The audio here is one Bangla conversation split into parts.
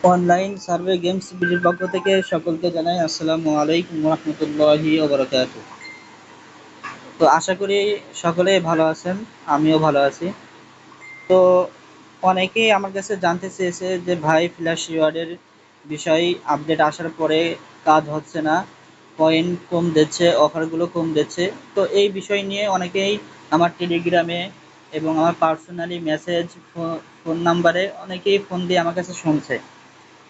অনলাইন সার্ভে গেমস বিডির পক্ষ থেকে সকলকে জানাই আসসালামু আলাইকুম রহমতুল্লাহি ওবরাকাতুহু। তো আশা করি সকলেই ভালো আছেন, আমিও ভালো আছি। তো অনেকেই আমার কাছে জানতে চেয়েছে যে ভাই ফ্ল্যাশ রিওয়ার্ডের বিষয় আপডেট আসার পরে কাজ হচ্ছে না, পয়েন্ট কম দিচ্ছে, অফারগুলো কম দিচ্ছে। তো এই বিষয় নিয়ে অনেকেই আমার টেলিগ্রামে এবং আমার পার্সোনালি মেসেজ, ফোন নাম্বারে অনেকেই ফোন দিয়ে আমার কাছে শুনছে।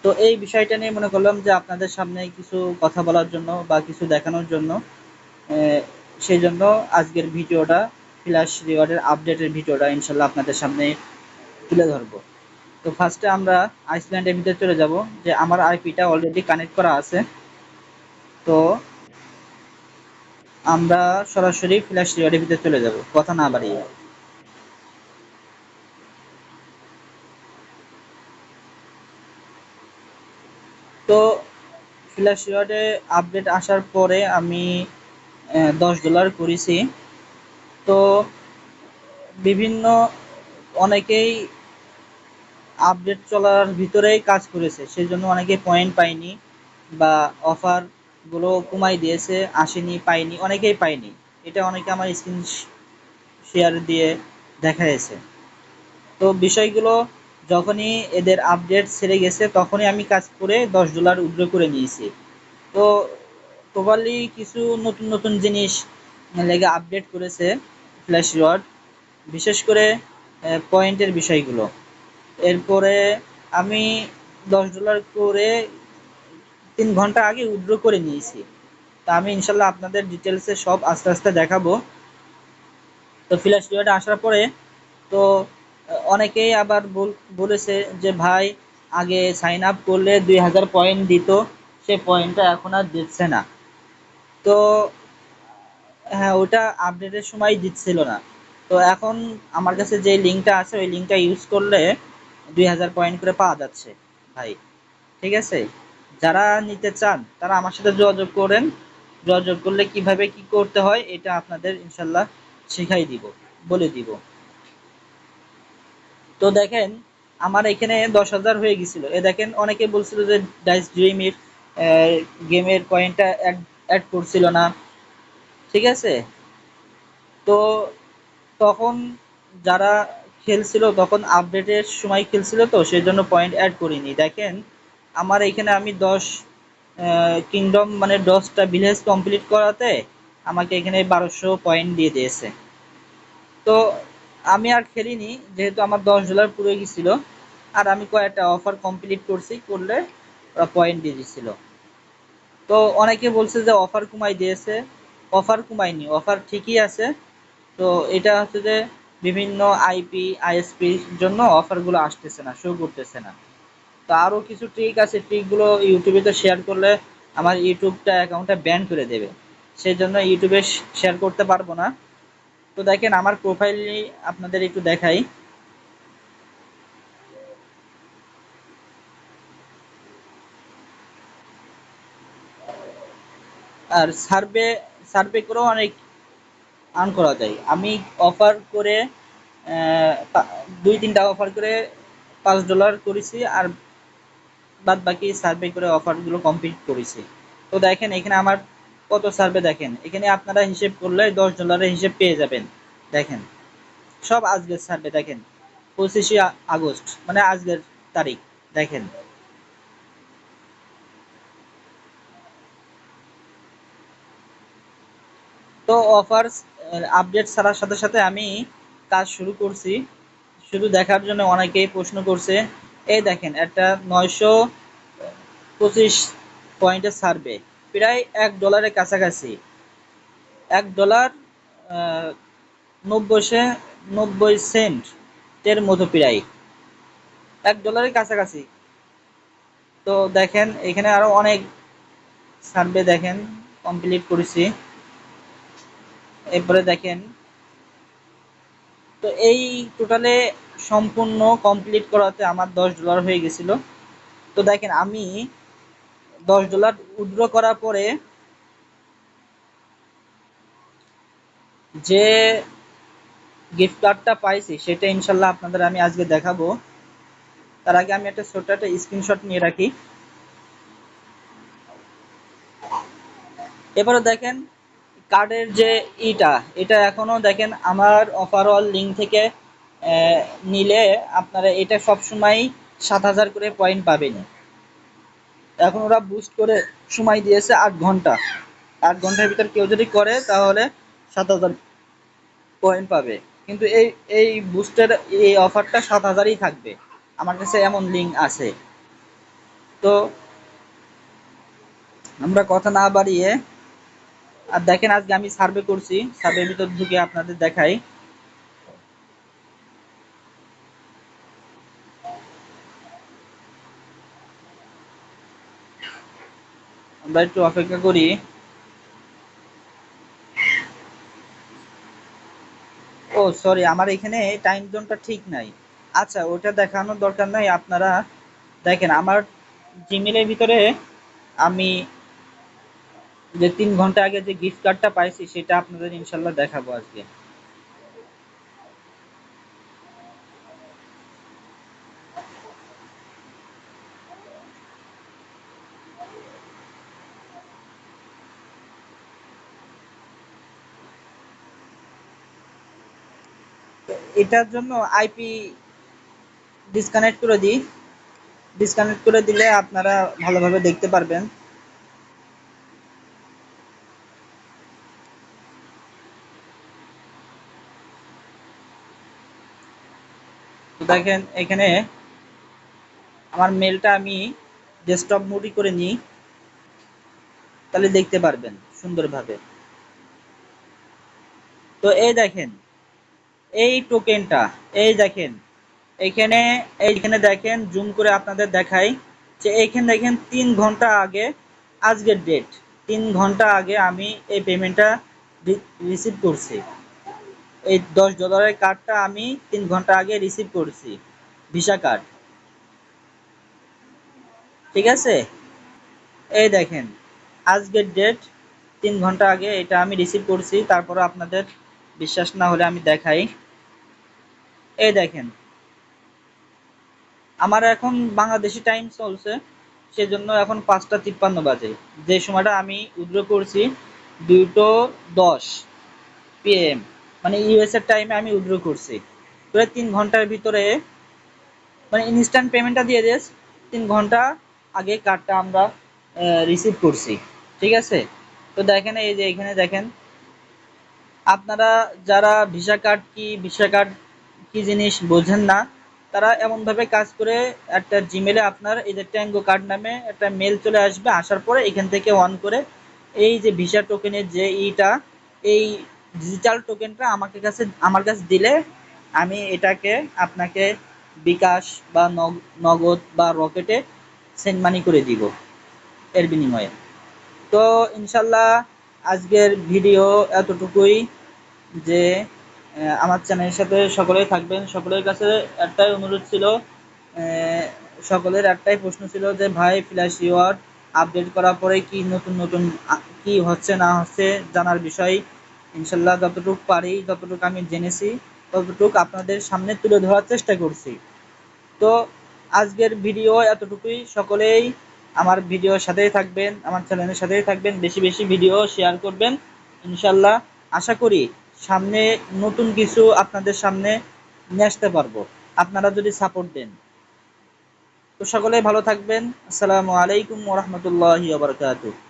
তো এই বিষয়টা নিয়ে মনে করলাম যে আপনাদের সামনে কিছু কথা বলার জন্য বা কিছু দেখানোর জন্য আহ, সেই জন্য আজকের ভিডিওটা ফ্ল্যাশ রিওয়ার্ডের আপডেটের ভিডিওটা ইনশাল্লাহ আপনাদের সামনে তুলে ধরবো। তো ফার্স্টে আমরা আইসল্যান্ডের ভিতরে চলে যাব, যে আমার আইপিটা অলরেডি কানেক্ট করা আছে। তো আমরা সরাসরি ফ্ল্যাশ রিওয়ার্ডের ভিতরে চলে যাব কথা না বাড়িয়ে। তো ফ্ল্যাশ রিওয়ার্ডে আপডেট আসার পরে আমি $10 করেছি। তো বিভিন্ন অনেকেই আপডেট চলার ভিতরেই কাজ করেছে, সেই জন্য অনেকে পয়েন্ট পায়নি বা অফারগুলো কমাই দিয়েছে, আসেনি, পায়নি, অনেকেই পায়নি। এটা অনেকে আমার স্ক্রিন শেয়ার দিয়ে দেখা গেছে। তো বিষয়গুলো যখনই এদের আপডেট ছেড়ে গেছে তখনই আমি কাজ করে $10 উইথড্র করে নিয়েছি। তো প্রপারলি কিছু নতুন নতুন জিনিস লেগে আপডেট করেছে ফ্ল্যাশ রিওয়ার্ড, বিশেষ করে পয়েন্টের বিষয়গুলো। এরপরে আমি $10 করে 3 ঘন্টা আগে উইথড্র করে নিয়েছি। তা আমি ইনশাল্লাহ আপনাদের ডিটেলসে সব আস্তে আস্তে দেখাবো। তো ফ্ল্যাশ রিওয়ার্ডে আসার পরে তো অনেকেই আবার বলেছে যে ভাই আগে সাইন আপ করলে 2000 পয়েন্ট দিত, সে পয়েন্টটা এখন আর দিচ্ছে না। তো হ্যাঁ, ওটা আপডেটের সময় দিচ্ছিল না। তো এখন আমার কাছে যে লিঙ্কটা আছে ওই লিঙ্কটা ইউজ করলে 2000 পয়েন্ট করে পাওয়া যাচ্ছে ভাই। ঠিক আছে, যারা নিতে চান তারা আমার সাথে যোগাযোগ করেন। যোগাযোগ করলে কিভাবে কি করতে হয় এটা আপনাদের ইনশাল্লাহ শিখাই দিব, বলে দিব। তো দেখেন আমার এখানে 10,000 হয়ে গেছিল। এ দেখেন অনেকে বলছিল যে ডাইস ড্রিমের গেমের পয়েন্টটা অ্যাড করছিল না। ঠিক আছে, তো তখন যারা খেলছিল তখন আপডেটের সময় খেলছিল, তো সেই জন্য পয়েন্ট অ্যাড করিনি। দেখেন আমার এখানে আমি 10 কিংডম মানে 10টা ভিলেজ কমপ্লিট করাতে আমাকে এখানে 1200 পয়েন্ট দিয়ে দিয়েছে। তো আমি আর খেলিনি, যেহেতু আমার $10 পুরো গেছিল। আর আমি কয়েকটা অফার কমপ্লিট করছি, করলে ওরা পয়েন্ট দিয়ে দিচ্ছিল। তো অনেকে বলছে যে অফার কমাই দিয়েছে, অফার কমায়নি, অফার ঠিকই আছে। তো এটা হচ্ছে যে বিভিন্ন আইপি আইএসপির জন্য অফারগুলো আসতেছে না, শো করতেছে না। তো আরও কিছু ট্রিক আছে, ট্রিকগুলো ইউটিউবে তো শেয়ার করলে আমার ইউটিউবটা অ্যাকাউন্টটা ব্যান করে দেবে, সেই জন্য ইউটিউবে শেয়ার করতে পারবো না। তো দেখেন আমার প্রোফাইলে আপনাদের একটু দেখাই। আর সার্ভে সার্ভে করেও অনেক আর্ন করা যায়। আমি অফার করে 2-3টা অফার করে $5 করেছি, আর বাদ বাকি সার্ভে করে অফারগুলো কমপ্লিট করেছি। তো দেখেন এখানে আমার কত সার্ভে, দেখেন এখানে আপনারা হিসেব করলে $10 হিসেব পেয়ে যাবেন। দেখেন সব আজকের সার্ভে, দেখেন 25শে আগস্ট মানে আজকের তারিখ। দেখেন তো অফার্স আপডেট ছাড়ার সাথে সাথে আমি কাজ শুরু করছি। শুধু দেখার জন্য অনেকেই প্রশ্ন করছে। এই দেখেন একটা 925 পয়েন্টের সার্ভে, প্রায় $1 কাছাকাছি। $1 90 সেন্ট এর মতো, প্রায় $1 কাছাকাছি। তো দেখেন এখানে আরো অনেক সার্ভে দেখেন কমপ্লিট করেছি। এরপরে দেখেন, তো এই টোটালে সম্পূর্ণ কমপ্লিট করাতে আমার $10 হয়ে গেছিল। তো দেখেন আমি $10 উইথড্র করার পরে যে গিফট কার্ডটা পাইছি সেটা ইনশাল্লাহ আপনাদের আমি আজকে দেখাবো। তার আগে আমি একটা ছোট্ট একটা স্ক্রিনশট নিয়ে রাখি। এবারে দেখেন কার্ডের যে এটা এখনো দেখেন আমার ওভারঅল লিঙ্ক থেকে নিলে আপনারা এটা সবসময় 7,000 করে পয়েন্ট পাবেন। এখন ওরা বুস্ট করে সময় দিয়েছে 8 ঘন্টা। 8 ঘন্টার ভিতর কেউ যদি করে তাহলে 7,000 পয়েন্ট পাবে। কিন্তু এই বুস্টের এই অফারটা 7,000ই থাকবে, আমার কাছে এমন লিঙ্ক আছে। তো আমরা কথা না বাড়িয়ে আর দেখেন আজকে আমি সার্ভে করছি, সার্ভের ভিতর ঢুকে আপনাদের দেখাই। আমরা একটু অপেক্ষা করি। ও সরি, আমার এখানে টাইম জোনটা ঠিক নাই। আচ্ছা, ওটা দেখানোর দরকার নাই। আপনারা দেখেন আমার জিমেলের ভিতরে আমি যে 3 ঘন্টা আগে যে গিফট কার্ডটা পাইছি সেটা আপনাদের ইনশাল্লাহ দেখাবো আজকে। এটার জন্য আইপি ডিসকানেক্ট করে দিই। ডিসকানেক্ট করে দিলে আপনারা ভালোভাবে দেখতে পারবেন। তো দেখেন এখানে আমার মেলটা আমি ডেস্কটপ মোডই করে নিই, তাহলে দেখতে পারবেন সুন্দরভাবে। তো এই দেখেন এই টোকেনটা, এই দেখেন এইখানে, এইখানে দেখেন জুম করে আপনাদের দেখাই যে এইখানে দেখেন 3 ঘন্টা আগে, আজকের ডেট 3 ঘন্টা আগে আমি এই পেমেন্টটা রিসিভ করছি। এই $10 কার্ডটা আমি 3 ঘন্টা আগে রিসিভ করছি, ভিসা কার্ড। ঠিক আছে, এই দেখেন আজকের ডেট 3 ঘন্টা আগে এটা আমি রিসিভ করছি। তারপরে আপনাদের বিশ্বাস না হলে আমি দেখাই। এই দেখেন আমার এখন বাংলাদেশি টাইম চলছে, সেজন্য এখন 5টা 53 বাজে। যে সময়টা আমি উইথড্র করছি 2:10 PM, মানে ইউএস এর টাইমে আমি উইথড্র করছি। প্রায় 3 ঘন্টার ভিতরে মানে ইনস্ট্যান্ট পেমেন্টটা দিয়ে দিস। 3 ঘন্টা আগে কার্ডটা আমরা রিসিভ করছি। ঠিক আছে, তো দেখেন এই যে এখানে দেখেন আপনারা যারা ভিসা কার্ড কি জিনিস বোঝেন না, তারা এমনভাবে কাজ করে একটা জিমেলে আপনার এই যে ট্যাঙ্গো কার্ড নামে একটা মেল চলে আসবে। আসার পরে এখান থেকে অন করে এই যে ভিসা টোকেনের যে এই ডিজিটাল টোকেনটা আমার কাছে দিলে আমি এটাকে আপনাকে বিকাশ বা নগদ বা রকেটে সেন্ড মানি করে দিব এর বিনিময়ে। তো ইনশাল্লাহ আজকের ভিডিও এতটুকুই। যে আমার চ্যানেলের সাথে সকলেই থাকবেন। সকলের কাছে একটাই অনুরোধ ছিল, সকলের একটাই প্রশ্ন ছিল যে ভাই ফ্ল্যাশ রিওয়ার্ড আপডেট করার পরে কি নতুন নতুন কি হচ্ছে না হচ্ছে জানার বিষয়। ইনশাল্লাহ যতটুকু পারি, যতটুকু আমি জেনেছি ততটুকু আপনাদের সামনে তুলে ধরার চেষ্টা করছি। তো আজকের ভিডিও এতটুকুই। সকলেই আমার ভিডিওর সাথেই থাকবেন, আমার চ্যানেলের সাথেই থাকবেন, বেশি বেশি ভিডিও শেয়ার করবেন। ইনশাল্লাহ আশা করি সামনে নতুন কিছু আপনাদের সামনে নিয়ে আসতে পারবো, আপনারা যদি সাপোর্ট দেন। তো সকলেই ভালো থাকবেন। আসসালামু আলাইকুম ওয়া রাহমাতুল্লাহি ওয়া বারাকাতুহু।